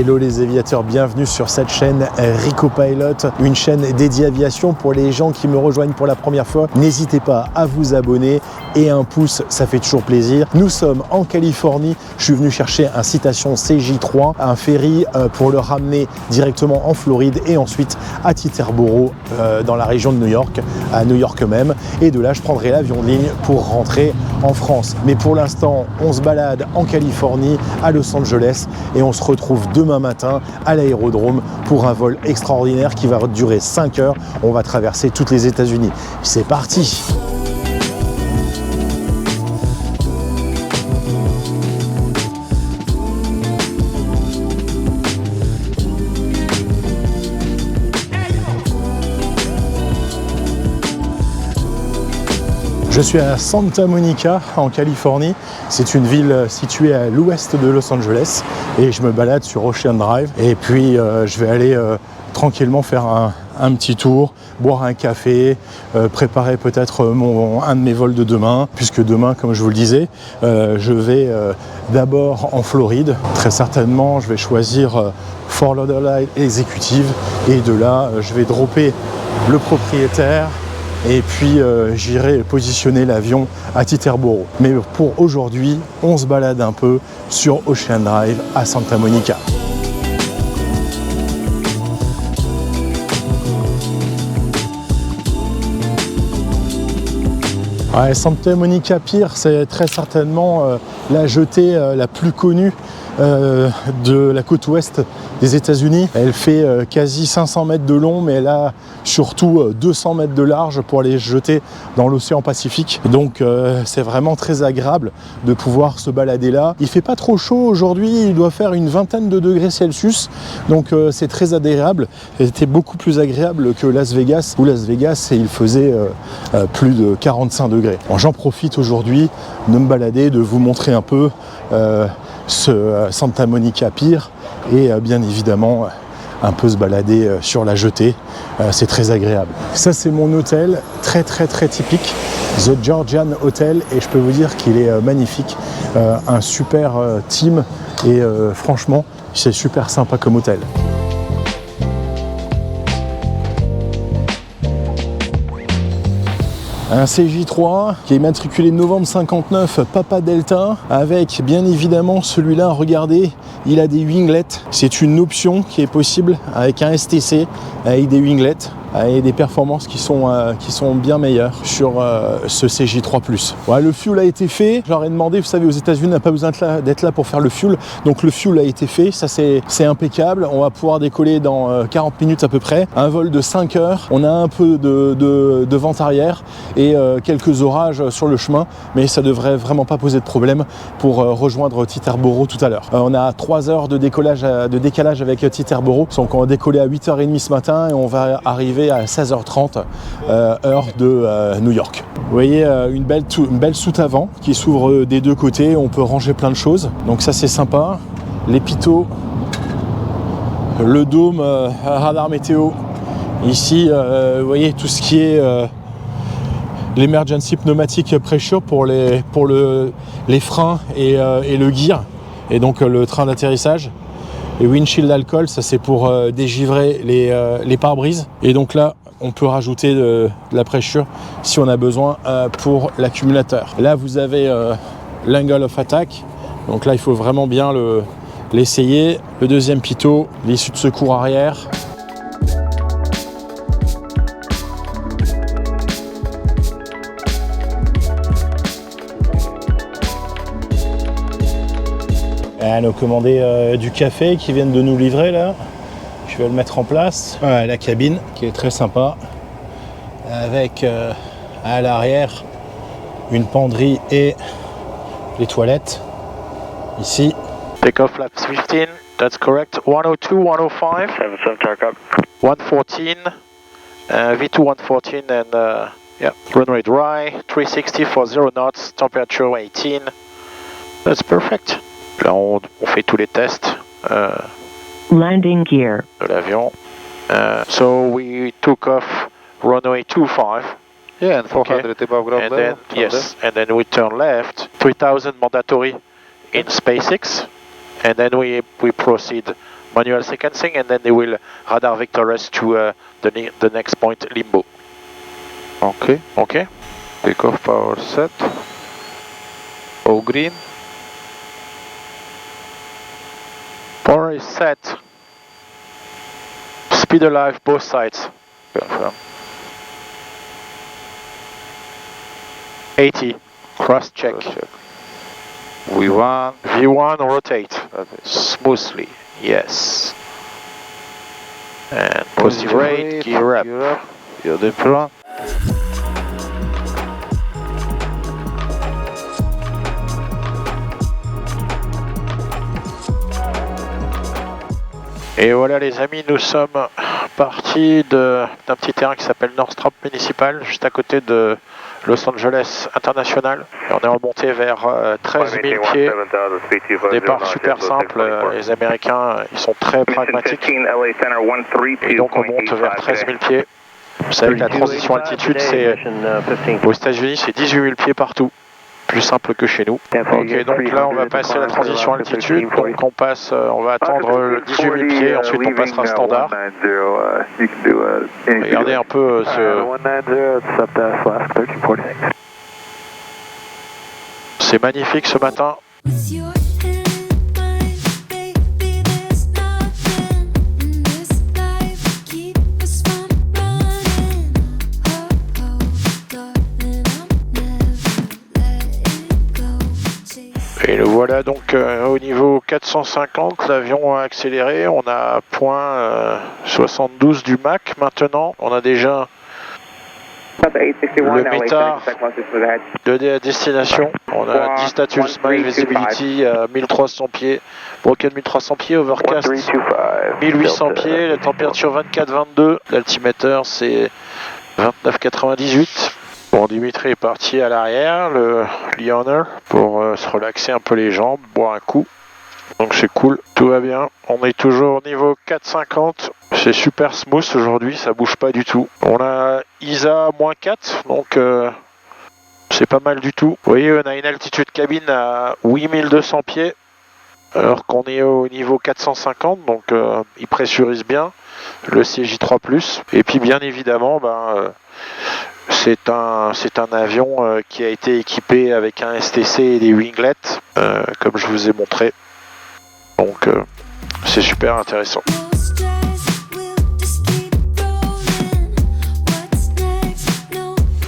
Hello les aviateurs, bienvenue sur cette chaîne Rico Pilot, une chaîne dédiée aviation pour les gens qui me rejoignent pour la première fois. N'hésitez pas à vous abonner et un pouce, ça fait toujours plaisir. Nous sommes en Californie, je suis venu chercher un Citation CJ3, un ferry pour le ramener directement en Floride et ensuite à Teterboro dans la région de New York, à New York même. Et de là, je prendrai l'avion de ligne pour rentrer en France. Mais pour l'instant, on se balade en Californie, à Los Angeles, et on se retrouve demain matin à l'aérodrome pour un vol extraordinaire qui va durer 5 heures. On va traverser toutes les États-Unis. C'est parti! Je suis à Santa Monica en Californie. C'est une ville située à l'ouest de Los Angeles et je me balade sur Ocean Drive. Et puis je vais aller tranquillement faire un petit tour, boire un café, préparer peut-être un de mes vols de demain, puisque demain, comme je vous le disais, je vais d'abord en Floride. Très certainement, je vais choisir Fort Lauderdale Executive et de là, je vais dropper le propriétaire. Et puis j'irai positionner l'avion à Teterboro. Mais pour aujourd'hui, on se balade un peu sur Ocean Drive à Santa Monica. Ouais, Santa Monica Pier, c'est très certainement la jetée la plus connue de la côte ouest des États-Unis. Elle fait quasi 500 mètres de long, mais elle a surtout 200 mètres de large pour aller jeter dans l'océan Pacifique. Donc c'est vraiment très agréable de pouvoir se balader là. Il fait pas trop chaud aujourd'hui, il doit faire une vingtaine de degrés Celsius, donc c'est très agréable. C'était beaucoup plus agréable que Las Vegas, où Las Vegas il faisait plus de 45 degrés. Bon, j'en profite aujourd'hui de me balader, de vous montrer un peu ce Santa Monica Pier et bien évidemment un peu se balader sur la jetée, c'est très agréable. Ça c'est mon hôtel, très typique, The Georgian Hotel, et je peux vous dire qu'il est magnifique, un super team et franchement c'est super sympa comme hôtel. Un CJ3 qui est immatriculé novembre 59 Papa Delta, avec bien évidemment celui-là, regardez, il a des winglets. C'est une option qui est possible avec un STC, avec des winglets et des performances qui sont bien meilleures sur ce CJ3+. Ouais, le fuel a été fait, j'aurais demandé, vous savez aux États-Unis on n'a pas besoin d'être là pour faire le fuel, donc le fuel a été fait, ça c'est impeccable, on va pouvoir décoller dans 40 minutes à peu près, un vol de 5 heures, on a un peu de vent arrière et quelques orages sur le chemin, mais ça devrait vraiment pas poser de problème pour rejoindre Teterboro tout à l'heure. On a 3 heures de décalage avec Teterboro, donc on va décoller à 8h30 ce matin et on va arriver à 16h30 heure de New York. Vous voyez une belle soute avant qui s'ouvre des deux côtés, on peut ranger plein de choses, donc ça c'est sympa. Les pitot, le dôme radar météo, ici vous voyez tout ce qui est l'emergency pneumatic pressure pour les freins et le gear et donc le train d'atterrissage. Et windshield alcool, ça c'est pour dégivrer les pare-brises. Et donc là, on peut rajouter de la pressure si on a besoin pour l'accumulateur. Là, vous avez l'angle of attack. Donc là, il faut vraiment bien l'essayer. Le deuxième pitot, l'issue de secours arrière. On a commandé du café qui viennent de nous livrer là. Je vais le mettre en place. Voilà, la cabine qui est très sympa. Avec à l'arrière une penderie et les toilettes. Ici. Take off flaps 15, that's correct. 102, 105. 77 take 114. V2 114 and yeah. Runway dry. 360 for 0 knots. Temperature 18. That's perfect. Là, on fait tous les tests landing gear de l'avion. So we took off runway 25. Yeah, and 400 above ground and level. then, yes, and then we turn left. 3000 mandatory in SpaceX, and then we proceed manual sequencing, and then they will radar vector us to the next point, Limbo. Okay. Okay? Takeoff power set. All green. Power is set. Speed alive, both sides. Confirm. 80. Cross check. V1. V1 rotate. Smoothly. Yes. And positive rate, gear up. Gear deploy. Et voilà les amis, nous sommes partis d'un petit terrain qui s'appelle Northrop Municipal, juste à côté de Los Angeles International. Et on est remonté vers 13 000 pieds. Départ super simple, les Américains ils sont très pragmatiques. Et donc on monte vers 13 000 pieds. Vous savez que la transition altitude, c'est aux États-Unis, c'est 18 000 pieds partout. Plus simple que chez nous. Ok, donc là on va passer la transition altitude, donc on va attendre 18 000 pieds, ensuite on passera standard. Regardez un peu c'est magnifique ce matin. Et le voilà donc au niveau 450, l'avion a accéléré, on a point 72 du Mach maintenant, on a déjà le METAR de destination, on a 10 status, Smile Visibility à 1300 pieds, Broken 1300 pieds, Overcast 1800 pieds, la température 24-22, l'altimeter c'est 29,98. Bon, Dimitri est parti à l'arrière, le Leonard, pour se relaxer un peu les jambes, boire un coup. Donc c'est cool, tout va bien. On est toujours au niveau 450, c'est super smooth aujourd'hui, ça bouge pas du tout. On a ISA -4, donc c'est pas mal du tout. Vous voyez, on a une altitude cabine à 8200 pieds, alors qu'on est au niveau 450, donc il pressurise bien, le CJ3+. Et puis bien évidemment, c'est un avion qui a été équipé avec un STC et des winglets, comme je vous ai montré. Donc c'est super intéressant.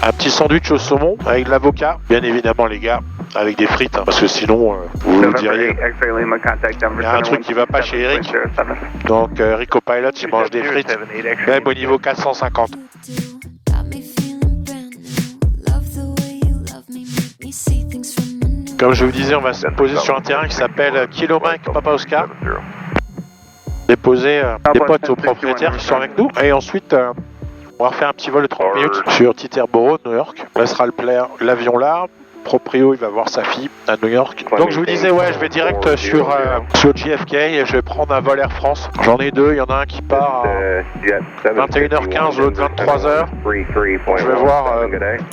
Un petit sandwich au saumon avec de l'avocat, bien évidemment les gars, avec des frites, hein, parce que sinon vous diriez il y a un truc qui va pas chez Eric. Donc Eric au pilot il mange des frites, même au niveau 450. Comme je vous disais, on va se poser sur un terrain qui s'appelle Kilo Mike Papa Oscar. Déposer des potes aux propriétaires qui sont avec nous. Et ensuite, on va refaire un petit vol de 30 minutes sur Teterboro, New York. Là sera l'avion là. Proprio, il va voir sa fille à New York. Donc je vous disais, ouais, je vais direct sur JFK et je vais prendre un vol Air France. J'en ai deux, il y en a un qui part à 21h15, l'autre 23h. Je vais voir,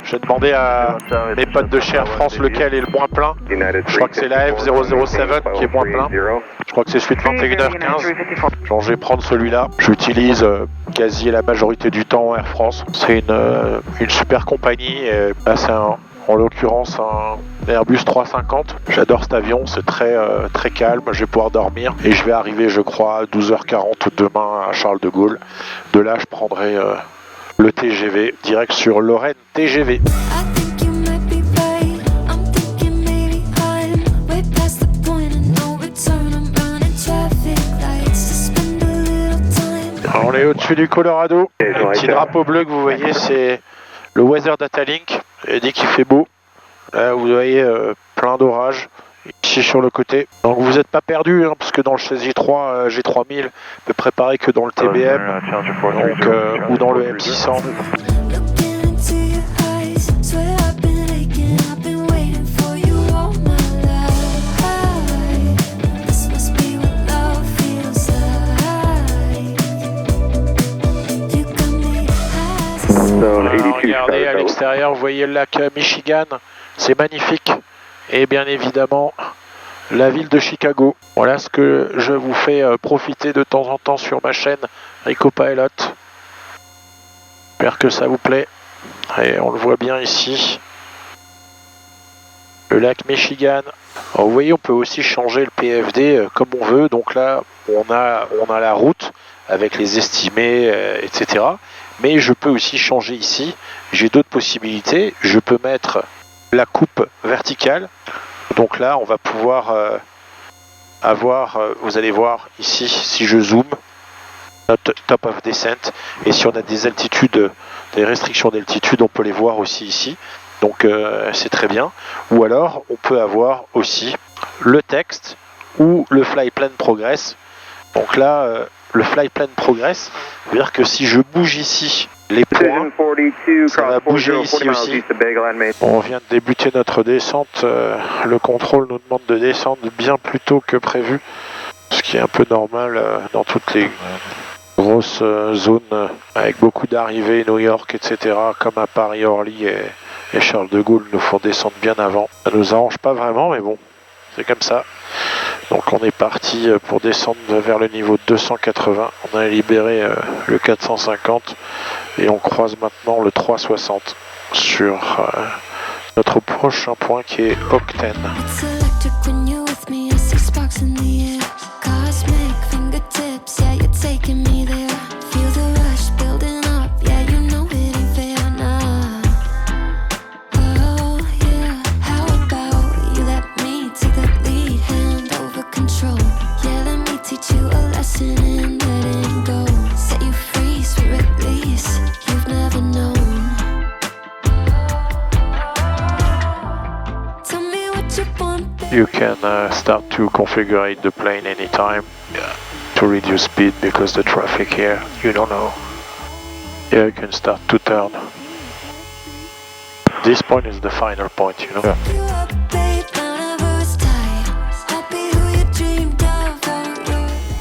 je vais demander à mes potes de chez Air France lequel est le moins plein. Je crois que c'est la F007 qui est moins plein. Je crois que c'est celui de 21h15. Genre je vais prendre celui-là. J'utilise quasi la majorité du temps Air France. C'est une super compagnie. Et là, c'est en l'occurrence un Airbus 350. J'adore cet avion, c'est très calme, je vais pouvoir dormir et je vais arriver je crois à 12h40 demain à Charles de Gaulle. De là je prendrai le TGV direct sur Lorraine TGV. Alors, on est au-dessus du Colorado, le petit drapeau bleu que vous voyez c'est le Weather Data Link. Il dit qu'il fait beau. Là, vous voyez plein d'orages ici sur le côté. Donc vous n'êtes pas perdu, hein, parce que dans le CJ3 G3000, peut préparer que dans le TBM, donc, ou dans le M600. Regardez à l'extérieur, vous voyez le lac Michigan, c'est magnifique. Et bien évidemment, la ville de Chicago. Voilà ce que je vous fais profiter de temps en temps sur ma chaîne Rico Pilot. J'espère que ça vous plaît. Et on le voit bien ici. Le lac Michigan. Alors, vous voyez, on peut aussi changer le PFD comme on veut. Donc là, on a la route avec les estimés, etc. Mais je peux aussi changer ici. J'ai d'autres possibilités. Je peux mettre la coupe verticale. Donc là, on va pouvoir avoir, vous allez voir ici, si je zoome, top of descent. Et si on a des altitudes, des restrictions d'altitude, on peut les voir aussi ici. Donc c'est très bien. Ou alors, on peut avoir aussi le texte ou le fly plan progress. Donc là, le fly plan progress veut dire que si je bouge ici les points, ça va bouger ici aussi. On vient de débuter notre descente. Le contrôle nous demande de descendre bien plus tôt que prévu, ce qui est un peu normal dans toutes les grosses zones avec beaucoup d'arrivées, New York, etc., comme à Paris, Orly et Charles de Gaulle nous font descendre bien avant. Ça nous arrange pas vraiment, mais bon, c'est comme ça. Donc on est parti pour descendre vers le niveau 280. On a libéré le 450 et on croise maintenant le 360 sur notre prochain point qui est Octane. You can start to configure the plane anytime to reduce speed because the traffic here, you don't know. Yeah, you can start to turn. This point is the final point, you know. Yeah.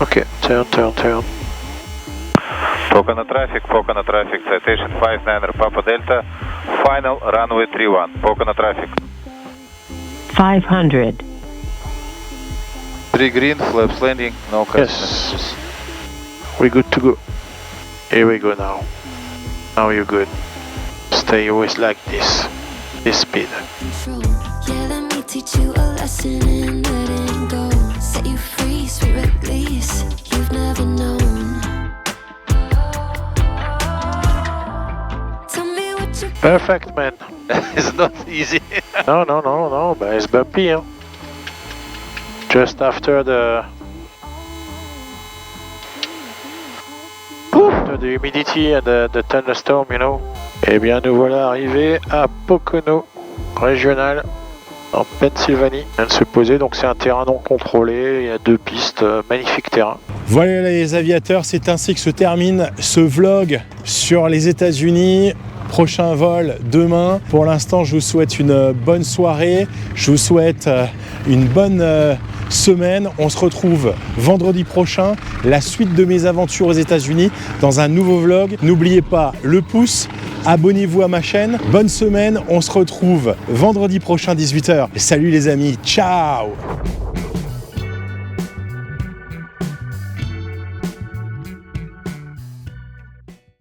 Okay, turn. Pocono traffic, citation 59er Papa Delta, final runway 31, Pocono traffic. 500. 3 green, flaps landing, no Yes. We're good to go. Here we go now. Now you're good. Stay always like this speed. Yeah, let me teach you a lesson in letting go. Set you free, sweet release. You've never known. Tell me what you Perfect, man. It's not easy. No, but it's bumpy, huh? Just after the humidity and the thunderstorm, you know. Eh bien, nous voilà arrivés à Pocono régional en Pennsylvanie. On vient de se poser, donc c'est un terrain non contrôlé. Il y a 2 pistes, magnifique terrain. Voilà les aviateurs, c'est ainsi que se termine ce vlog sur les États-Unis. Prochain vol demain. Pour l'instant, je vous souhaite une bonne soirée. Je vous souhaite une bonne semaine. On se retrouve vendredi prochain. La suite de mes aventures aux États-Unis dans un nouveau vlog. N'oubliez pas le pouce. Abonnez-vous à ma chaîne. Bonne semaine. On se retrouve vendredi prochain 18h. Salut les amis. Ciao.